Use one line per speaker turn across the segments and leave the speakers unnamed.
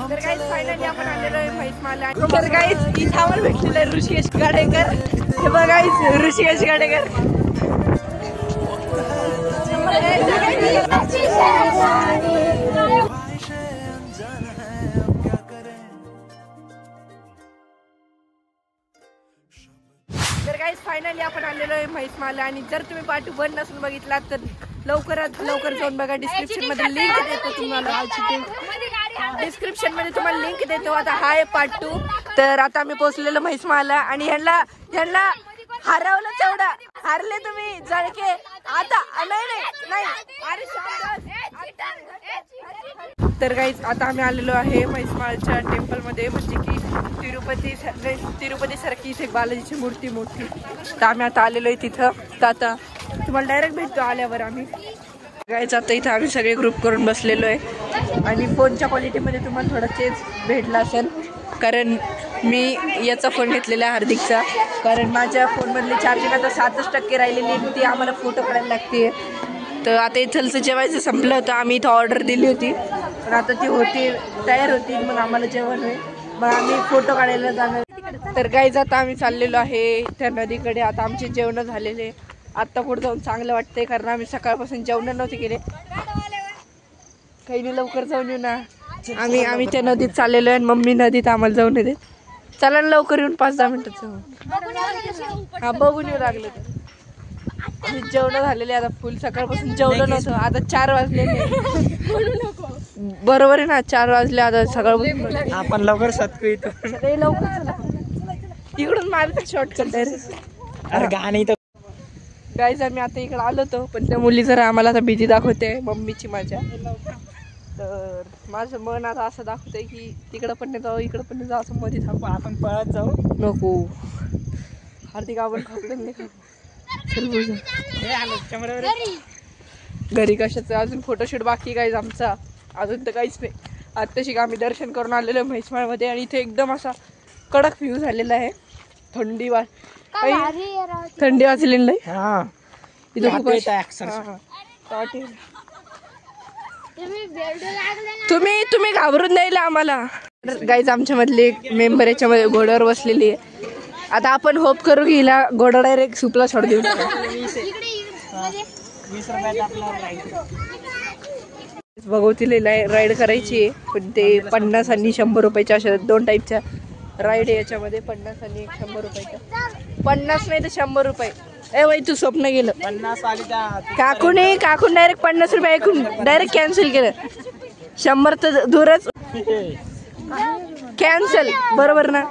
तर guys finally आपण आलेलो आहे म्हैसमाला. तर गाईज इथं आम्हाला भेटलेलं आहे ऋषिकेश गाडेकर. हे बघा गाईज ऋषिकेश गाडेकर. तर गाईज फायनली आपण आलेलो आहे म्हैसमाला. आणि जर तुम्ही पार्ट 1 नसून बघितला तर लवकरात लवकर जाऊन बघा. डिस्क्रिप्शन मध्ये लिंक देतो तुम्हाला. डिस्क्रिप्शन मध्ये तुम्हाला लिंक देतो. आता हा आहे पार्ट 2. तर आता आम्ही पोहोचलेलो म्हैसमाला आणि ह्यांना हरवलं तेवढं. हारले तुम्ही जळके. आता नाही. तर गाईज आता आम्ही आलेलो आहे म्हैसमाळच्या टेम्पल मध्ये. म्हणजे की तिरुपती सारखी इथे बालाजीची मूर्ती मोठी. तर आम्ही आता आलेलो आहे तिथं. तर आता तुम्हाला डायरेक्ट भेटतो आल्यावर आम्ही. गाईज आता इथं आम्ही सगळे ग्रुप करून बसलेलो आहे. आणि फोनच्या क्वालिटीमध्ये तुम्हाला थोडा चेंज भेटला असेल. कारण मी याचा फोन घेतलेला आहे हार्दिकचा. कारण माझ्या फोनमधली चार्जिंग आता 7% राहिलेली आहे. ती आम्हाला फोटो काढायला लागते. तर आता इथलचं जेवायचं संपलं होतं. आम्ही इथं ऑर्डर दिली होती पण आता ती तयार होती. मग आम्हाला जेवण होईल. मग आम्ही फोटो काढायला जाणार. तर गाईज आता आम्ही चाललेलो आहे त्या नदीकडे. आता आमचे जेवण झालेले. आत्ता पुढे जाऊन चांगलं वाटतंय कारण आम्ही सकाळपासून जेवण नव्हते केले. काही नाही लवकर जाऊन येऊ ना. आम्ही त्या नदीत चाललेलो आहे. मम्मी नदीत आम्हाला जाऊन येते. चला ना लवकर येऊन 5-10 मिनिटात जाऊन. हा बघून येऊ लागलं तर. जेवण झालेले आता. फुल सकाळपासून जेवलं नव्हतं. आता 4 वाजलेले. बरोबर आहे ना 4 वाजले आता सकाळपासून.
आपण लवकर सत्कू येतो.
लवकर इकडून मारतो शॉर्टकट डायरेक्ट.
अरे गाणी तर
गाईज आम्ही आता इकडे आलो होतो पण त्या मुली जरा आम्हाला आता भीती दाखवते मम्मीची माझ्या. तर माझं मन आता असं दाखवतंय की तिकडं पण नाही जाऊ इकडं पण नाही जाऊ. असं मध्ये थांबू.
आपण पळत जाऊ.
नको हार्दिक आपण खापलं नाही. चल घरी कशाचं अजून फोटोशूट बाकी गाईज आमचा. अजून तर काहीच नाही. आत्ताशी आम्ही दर्शन करून आलेलो आहे म्हैसमाळमध्ये. आणि इथे एकदम असा कडक व्ह्यू झालेला आहे. थंडी वाजलेली नाही. तुम्ही घाबरून द्यायला आम्हाला. गाईज आमच्या मधले एक मेंबर याच्यामध्ये घोड्यावर बसलेली आहे. आता आपण होप करू की हिला घोडा डायरेक्ट सुपला सोड देऊ. भगवतीला राईड करायची आहे पण ते 50 आणि 100 रुपयाच्या अशा 2 टाईपच्या राईड आहे याच्यामध्ये. 50 आणि 100 रुपयाच्या. 50 नाही तर 100 रुपये. वय तू स्वप्न गेलं.
50 आली
काकून डायरेक्ट 50 रुपये ऐकून डायरेक्ट कॅन्सल केलं. 100 तर दूरच. कॅन्सल बरोबर ना.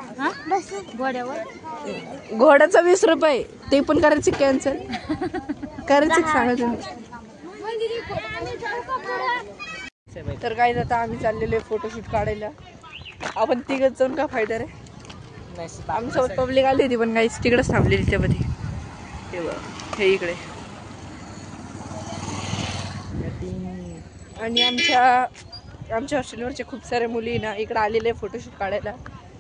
घोड्याचा 20 रुपये ते पण करायचे कॅन्सल. करायचे सांगा तुम्ही. तर गाईज आता आम्ही चाललेलो आहे फोटोशूट काढायला. आपण तिघच जाऊन का फायदा रे. आमच्यासोबत पब्लिक आली होती पण गाईज तिकडेच थांबलेली त्यामध्ये. हे इकडे. आणि आमच्या हॉस्टेलवरच्या खूप साऱ्या मुली ना इकडे आलेले आहे फोटोशूट काढायला.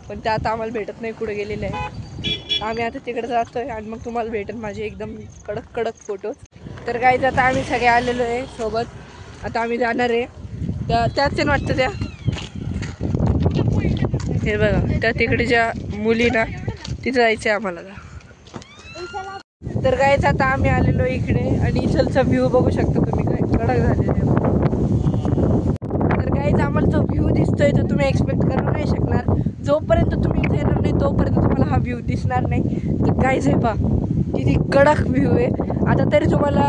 पण त्या आता आम्हाला भेटत नाही कुठे गेलेले आहे. आम्ही आता तिकडे जातोय आणि मग तुम्हाला भेटेल माझे एकदम कडक फोटो. तर गाईज आता आम्ही सगळे आलेलो आहे सोबत. आता आम्ही जाणार आहे त्याच वाटतं त्या. हे बघा त्या तिकडे ज्या मुली ना तिथं जायचं आहे आम्हाला. तर गाईज आता आम्ही आलेलो इकडे आणि इथलचा व्ह्यू बघू शकता तुम्ही. काय कडक झालेला आहे. तर गाईज आम्हाला जो व्ह्यू दिसतोय तो तुम्ही एक्सपेक्ट करू नाही शकणार. जोपर्यंत तुम्ही इथे येणार नाही तोपर्यंत तुम्हाला हा व्ह्यू दिसणार नाही. तर गाईज हे पहा किती कडक व्ह्यू आहे. आता तरी तुम्हाला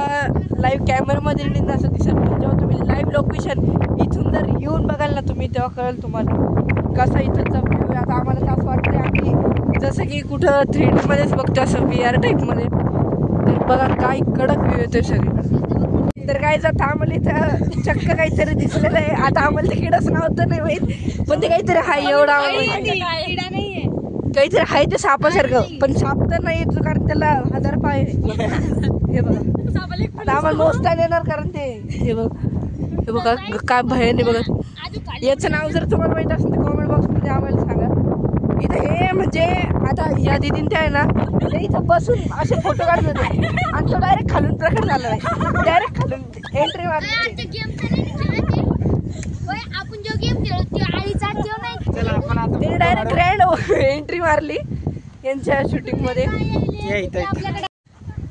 लाईव्ह कॅमेरामध्ये नाही असं दिसत पण जेव्हा तुम्ही लाईव्ह लोकेशन इथून जर येऊन बघाल ना तुम्ही तेव्हा कळेल तुम्हाला कसा इथलचा व्ह्यू आहे. आता आम्हाला तर असं वाटतं आम्ही जसं की कुठं 3D मध्येच बघतो असं VR टाईपमध्ये. तर बघा काय कडक व्ह्यू येतोय सगळीकडे. तर काय जातं आम्हाला इथं चक्क काहीतरी दिसलेलं आहे. आता आम्हाला ते किडाच नाव तर नाही माहीत पण ते काहीतरी हाय एवढा काहीतरी हाय ते सापासारखं. पण साप तर नाही येतो कारण त्याला 1000 पाय. हे बघा आता आम्हाला मोजता येणार कारण ते हे बघा काय भयाने बघा. याचं नाव जर तुम्हाला माहित असेल तर कॉमेंट बॉक्समध्ये आम्हाला सांगा. इथं हे म्हणजे आता या दिदीन ते आहे ना ते इथं बसून असे फोटो काढत होते आणि तो डायरेक्ट खालून प्रकट झाला नाही. डायरेक्ट खालून एंट्री मारली.
आपण जो गेम खेळतो
एंट्री मारली यांच्या शूटिंग मध्ये.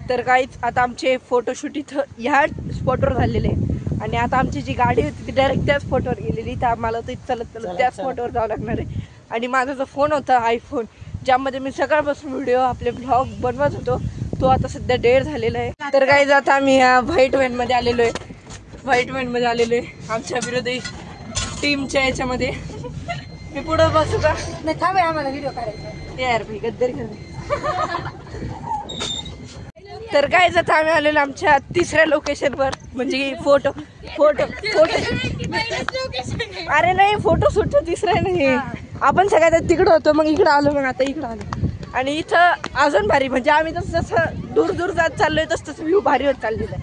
तर काहीच आता आमचे फोटोशूट इथं ह्या स्पॉटवर झालेले आणि आता आमची जी गाडी होती ती डायरेक्ट त्याच स्पॉटवर गेलेली. तर आम्हाला तर चालत त्याच स्पॉटवर जावं लागणार आहे. आणि माझा जो फोन होता आयफोन, ज्यामध्ये मी सकाळपासून व्हिडिओ आपले ब्लॉग बनवत होतो, तो आता सध्या डेड झालेला आहे. तर काहीच आता आम्ही ह्या व्हाईट व्हॅनमध्ये आलेलो आहे. आमच्या विरोधी टीमच्या याच्यामध्ये. मी पुढं बसू का?
नाही थांबे, आम्हाला व्हिडिओ काढायचा.
यार भाई गद्दारी करते. तर काय जात आम्ही आलेलो आमच्या तिसऱ्या लोकेशनवर, म्हणजे की फोटो अरे नाही फोटो शूट तिसरं नाही. आपण सगळ्यात तिकडं होतो, मग इकडं आलो, मग आता इकडं आलो. आणि इथं अजून भारी, म्हणजे आम्ही जसं दूर दूर जात चाललोय तसं व्ह्यू भारी होत चाललेलं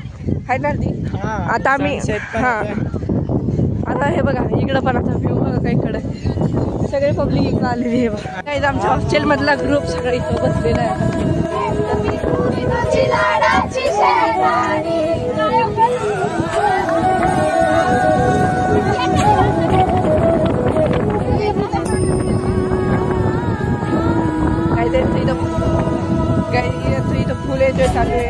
आहे ना ती. आता आम्ही आता हे बघा इकडं पण आता व्ह्यू बघा काही कडे सगळे पब्लिक इकडं आलेली आहे बघा. काही आमच्या हॉस्टेल मधला ग्रुप सगळा इथं बसलेला आहे. इथं फुल एन्जॉय चालू आहे.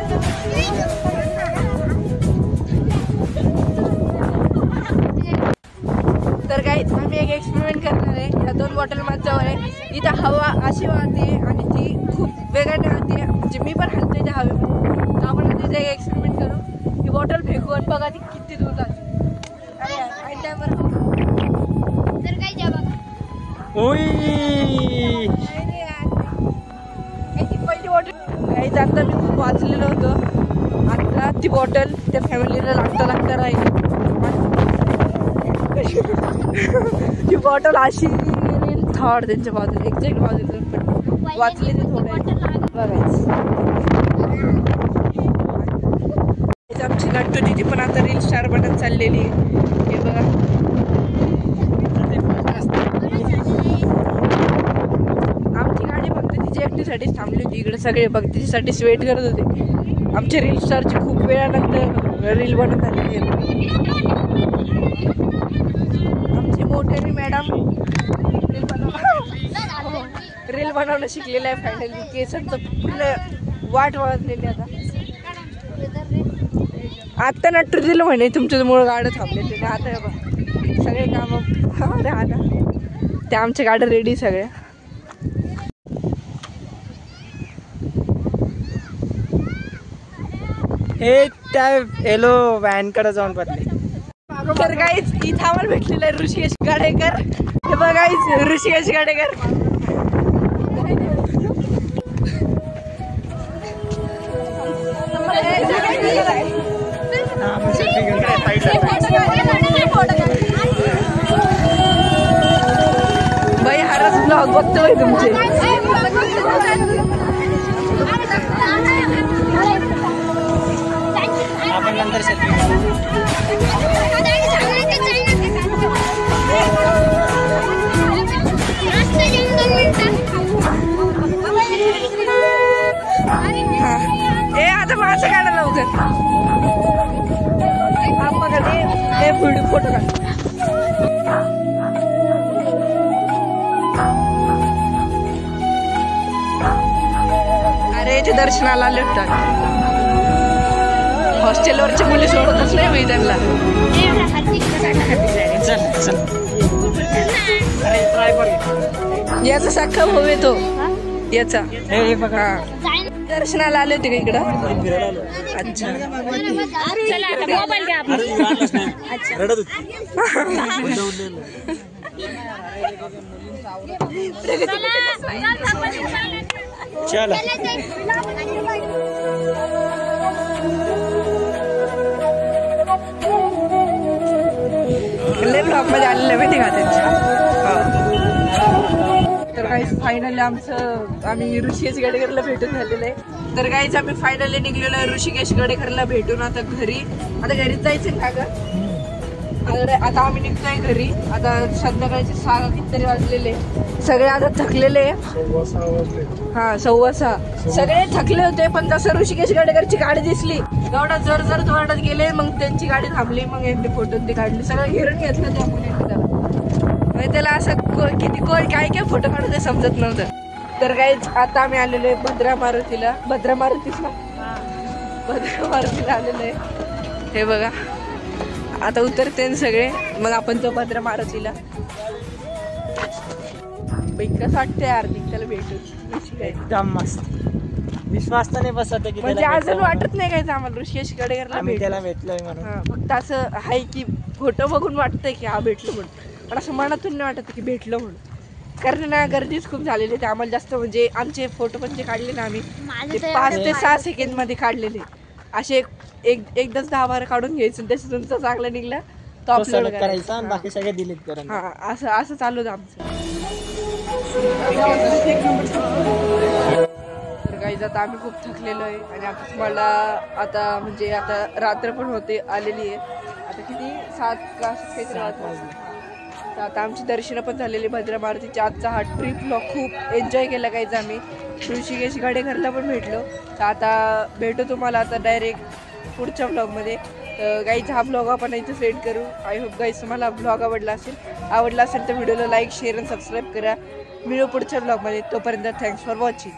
तर काहीच आम्ही एक एक्सपेरिमेंट करणार आहे. या 2 बॉटल माझ्यावर आहे. इथं हवा अशी वाहते आणि ती खूप वेगाने वाहते, म्हणजे मी पण हलते त्या हवेमध्ये. तर आपण तिथे एक एक्सपेरिमेंट करू. ही बॉटल फेकू आणि बघा ती किती दूर जाते. अरे आणि त्यावर
तर काय द्या बघा.
पहिली बॉटल काहीच आता मी खूप वाचलेलं होतं. आता ती बॉटल त्या फॅमिलीला लागता राहील. ती बॉटल अशी थर्ड त्यांच्या बाजूला एक्झॅक्ट बाजूला वाचले ते थोडे बघायचं. आमची नट्टू दिदी पण आता रील स्टार बनत चाललेली आहे. हे बघा आमची गाडी फक्त तिची एकटीसाठीच थांबली होती. इकडे सगळे बघ तिच्यासाठीच वेट करत होते. आमच्या रील स्टारची खूप वेळानंतर रील बनत आलेली आहे. आमची मोठे मॅडम रील बनवणं शिकलेलं आहे फायनली. केसांचं पूर्ण वाट वळतलेली आता नट्टू दिलं म्हणे तुमच्यामुळे गाडं थांबलेली. आता बघा सगळे कामं आता त्या आमच्या गाड्या रेडी सगळ्या.
हे त्या येलो व्हॅन कडे जाऊन बसले.
तर काहीच इथं आम्हाला भेटलेलं आहे ऋषिकेश गाडेकर. हे बघायच ऋषिकेश गाडेकर. बाई हारच ब्लॉग बघतोय तुमचे.
आपण नंतर
आता माझं काढा लवकर. फोटो काढ. अरे ते दर्शनाला आले होतात. हॉस्टेलवरच्या मुली सोडतच नाही माहिती त्यांना. याचा साखा भाऊ येतो याचा. दर्शनाला आले होते का इकडं? अच्छा
चला
ब्लॉग मध्ये आलेलं माहिती का त्यांच्या. तर काही फायनली आम्ही ऋषिकेश गडेकरला भेटून झालेलं आहे. तर काहीच आम्ही फायनली निघलेलो आहे ऋषिकेश गडेकरला भेटून आता घरी. आता घरीच जायचं का ग? आता आम्ही निघतोय घरी. आता संध्याकाळचे 6 कितीतरी वाजलेले. सगळे आता थकलेले. हा 6:15. सगळे थकले होते, पण जसं ऋषिकेश गडेकरची गाडी दिसली एवढा जोर जोरात गेले. मग त्यांची गाडी थांबली, मग एकटे फोटो ते काढले. सगळं घेरून घेतलं त्या मुलीने त्याला. म्हणजे त्याला असं किती काय काय फोटो काढून ते समजत नव्हतं. तर गाईज आता आम्ही आलेलो आहे भद्रा मारुतीला. भद्रा मारुतीच ना, भद्रा मारुतीला आलेलो आहे. हे बघा आता उतरते ना सगळे, मग आपण तो भद्रा मारुतीला. कसं वाटतंय हार्दिक त्याला भेटून?
एकदम मस्त. विश्वास तर नाही बसत की
म्हणजे अजून वाटत नाही काय आम्हाला ऋषिकेश गडेकरला
आम्ही त्याला भेटलोय म्हणून.
फक्त असं आहे की फोटो बघून वाटतंय की हा भेटलो म्हणून, पण असं मनातून नाही वाटत की भेटलो म्हणून. कारण ना गर्दीच खूप झालेली ते आम्हाला जास्त. म्हणजे आमचे फोटो पण जे काढले ना आम्ही ते 5 ते 6 सेकंड मध्ये काढलेले. असे एकदाच 10-12 काढून घ्यायचं, त्याच्यातून तो चांगला निघला तो अपलोड
करायचा आणि बाकी सगळे डिलीट करायचं.
हा असं चालू होतं आमचं. तर गाईज आता आम्ही खूप थकलेलो आहे आणि आता मला आता म्हणजे आता रात्र पण होते आलेली आहे. आता किती 7 का काहीतरी वाजले. तर आता आमची दर्शनं पण झालेली भद्रा मारुतीची. आजचा हा ट्रिप ब्लॉग खूप एन्जॉय केला गाईज आम्ही. ऋषिकेश गडेकरला पण भेटलो. तर आता भेटू तुम्हाला आता डायरेक्ट पुढच्या ब्लॉगमध्ये. गाईज हा ब्लॉग आपण इथे सेंड करू. आय होप गाईज तुम्हाला ब्लॉग आवडला असेल तर व्हिडिओला लाईक शेअर आणि सबस्क्राईब करा. मिळू पुढच्या ब्लॉगमध्ये. तोपर्यंत थँक्स फॉर वॉचिंग.